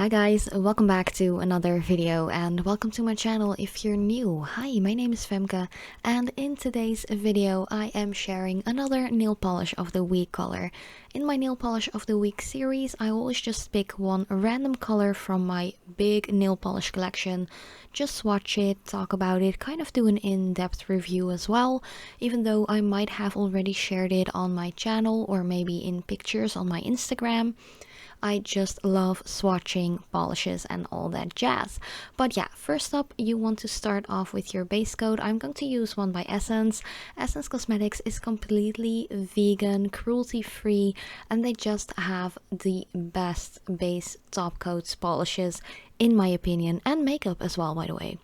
Hi guys, welcome back to another video and welcome to my channel if you're new. Hi, my name is Femke and in today's video I am sharing another nail polish of the week color. In my nail polish of the week series I always just pick one random color from my big nail polish collection, just swatch it, talk about it, kind of do an in-depth review as well, even though I might have already shared it on my channel or maybe in pictures on my Instagram. I just love swatching polishes and all that jazz. But yeah, first up you want to start off with your base coat. I'm going to use one by Essence. Essence Cosmetics is completely vegan, cruelty free, and they just have the best base top coats polishes in my opinion, and makeup as well by the way.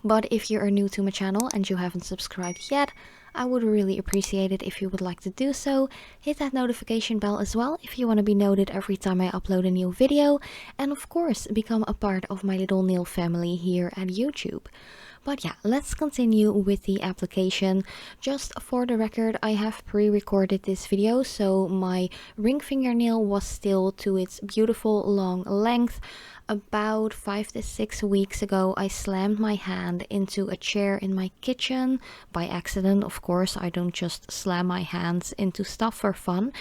But if you are new to my channel and you haven't subscribed yet, I would really appreciate it if you would like to do so. Hit that notification bell as well if you want to be noted every time I upload a new video. And of course, become a part of my little nail family here at YouTube. But yeah, let's continue with the application. Just for the record, I have pre-recorded this video, so my ring fingernail was still to its beautiful long length. About 5 to 6 weeks ago, I slammed my hand into a chair in my kitchen by accident. Of course, I don't just slam my hands into stuff for fun,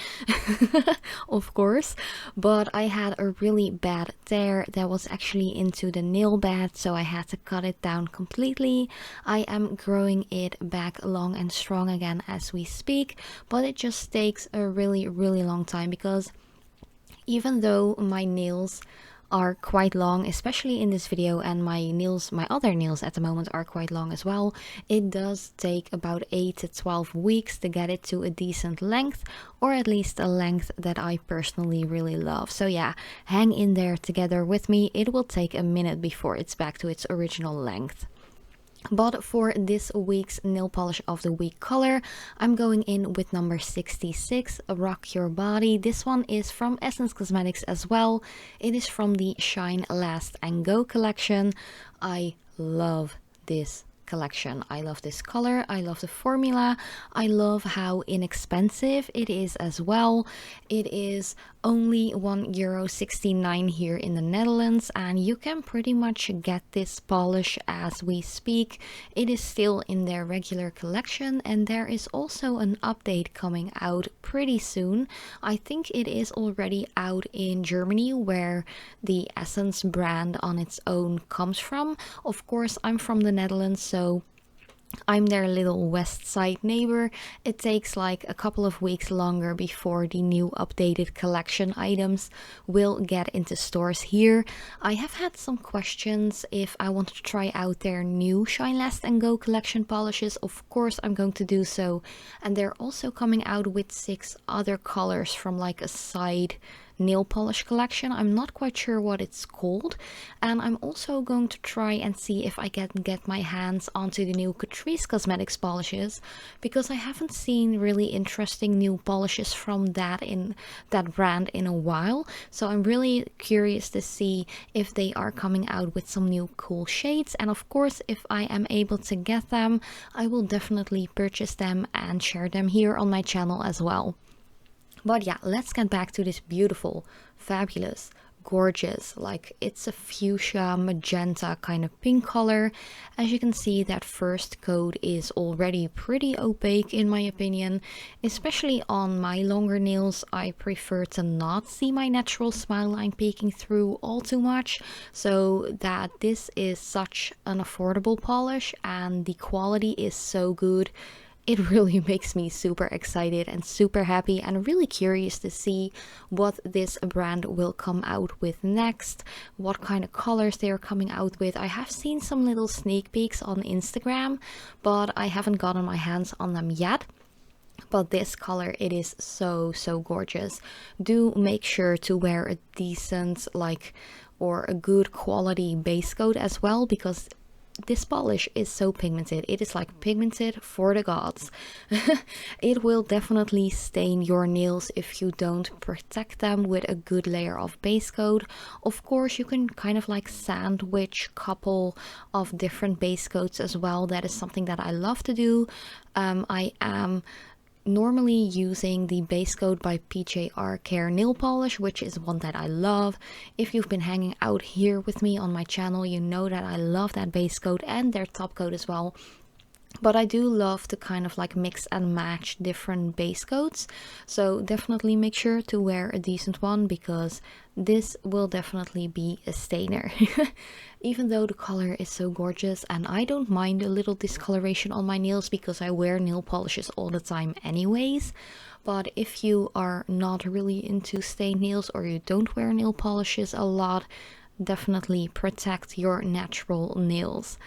of course, but I had a really bad tear that was actually into the nail bed, so I had to cut it down completely. I am growing it back long and strong again as we speak, but it just takes a really long time because even though my nails are quite long, especially in this video, and my other nails at the moment are quite long as well, it does take about 8 to 12 weeks to get it to a decent length, or at least a length that I personally really love. So yeah, hang in there together with me. It will take a minute before it's back to its original length. But for this week's nail polish of the week color, I'm going in with number 66, Rock Your Body. This one is from Essence Cosmetics as well. It is from the Shine, Last and Go collection. I love this collection. I love this color, I love the formula, I love how inexpensive it is as well. It is only €1.69 here in the Netherlands, and you can pretty much get this polish as we speak. It is still in their regular collection, and there is also an update coming out pretty soon. I think it is already out in Germany, where the Essence brand on its own comes from. Of course, I'm from the Netherlands, so I'm their little west side neighbor. It takes like a couple of weeks longer before the new updated collection items will get into stores here. I have had some questions if I want to try out their new Shine, Last and Go collection polishes. Of course I'm going to do so, and they're also coming out with 6 other colors from like a side nail polish collection. I'm not quite sure what it's called, and I'm also going to try and see if I can get my hands onto the new Catrice Cosmetics polishes, because I haven't seen really interesting new polishes from that brand in a while. So I'm really curious to see if they are coming out with some new cool shades, and of course if I am able to get them, I will definitely purchase them and share them here on my channel as well. But yeah, let's get back to this beautiful, fabulous, gorgeous, like it's a fuchsia magenta kind of pink color. As you can see, that first coat is already pretty opaque in my opinion, especially on my longer nails. I prefer to not see my natural smile line peeking through all too much, so that this is such an affordable polish and the quality is so good. It really makes me super excited and super happy, and really curious to see what this brand will come out with next, what kind of colors they are coming out with. I have seen some little sneak peeks on Instagram, but I haven't gotten my hands on them yet. But this color, it is so gorgeous. Do make sure to wear a decent or a good quality base coat as well, because this polish is so pigmented. It is like pigmented for the gods. It will definitely stain your nails if you don't protect them with a good layer of base coat. Of course, you can kind of like sandwich couple of different base coats as well. That is something that I love to do. I am normally using the base coat by PJR Care nail polish, which is one that I love. If you've been hanging out here with me on my channel, you know that I love that base coat and their top coat as well. But I do love to kind of like mix and match different base coats. So definitely make sure to wear a decent one, because this will definitely be a stainer. Even though the color is so gorgeous, and I don't mind a little discoloration on my nails because I wear nail polishes all the time anyways. But if you are not really into stained nails, or you don't wear nail polishes a lot, definitely protect your natural nails.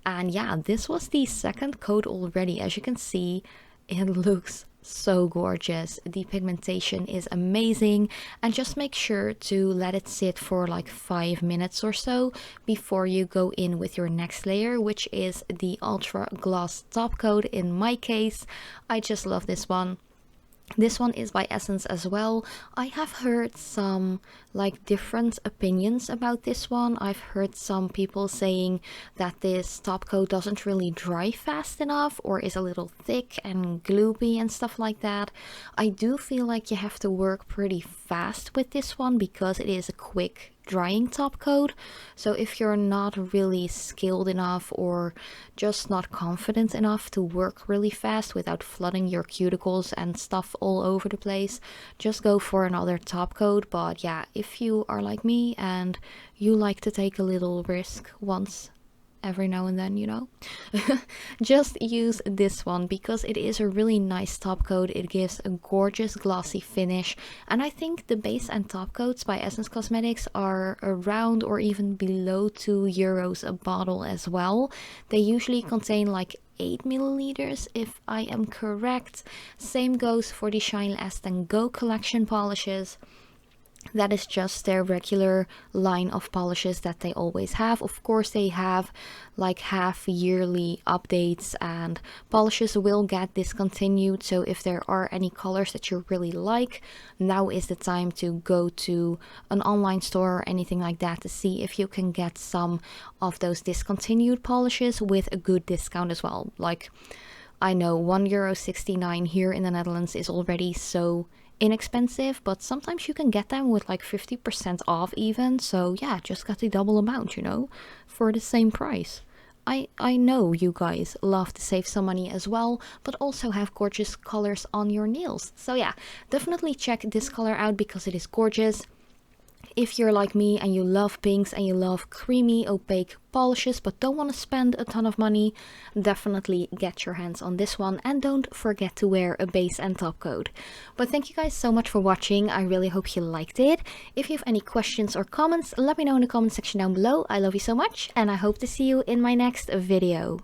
And yeah, this was the second coat already. As you can see, it looks so gorgeous. The pigmentation is amazing, and just make sure to let it sit for like 5 minutes or so before you go in with your next layer, which is the ultra gloss top coat. In my case, I just love this one. This one is by Essence as well. I have heard some like different opinions about this one. I've heard some people saying that this top coat doesn't really dry fast enough, or is a little thick and gloopy and stuff like that. I do feel like you have to work pretty fast with this one because it is a quick drying top coat. So if you're not really skilled enough, or just not confident enough to work really fast without flooding your cuticles and stuff all over the place, just go for another top coat. But yeah, if you are like me and you like to take a little risk once every now and then, you know, just use this one because it is a really nice top coat. It gives a gorgeous glossy finish, and I think the base and top coats by Essence Cosmetics are around or even below €2 a bottle as well. They usually contain like 8 milliliters if I am correct. Same goes for the Shine Less Than Go collection polishes. That is just their regular line of polishes that they always have. Of course, they have like half yearly updates, and polishes will get discontinued. So if there are any colors that you really like, now is the time to go to an online store or anything like that to see if you can get some of those discontinued polishes with a good discount as well. Like, I know €1.69 here in the Netherlands is already so inexpensive, but sometimes you can get them with like 50% off even. So yeah, just got the double amount, you know, for the same price. I know you guys love to save some money as well, but also have gorgeous colors on your nails. So yeah, definitely check this color out because it is gorgeous. If you're like me and you love pinks and you love creamy opaque polishes but don't want to spend a ton of money, definitely get your hands on this one, and don't forget to wear a base and top coat. But thank you guys so much for watching. I really hope you liked it. If you have any questions or comments, let me know in the comment section down below. I love you so much, and I hope to see you in my next video.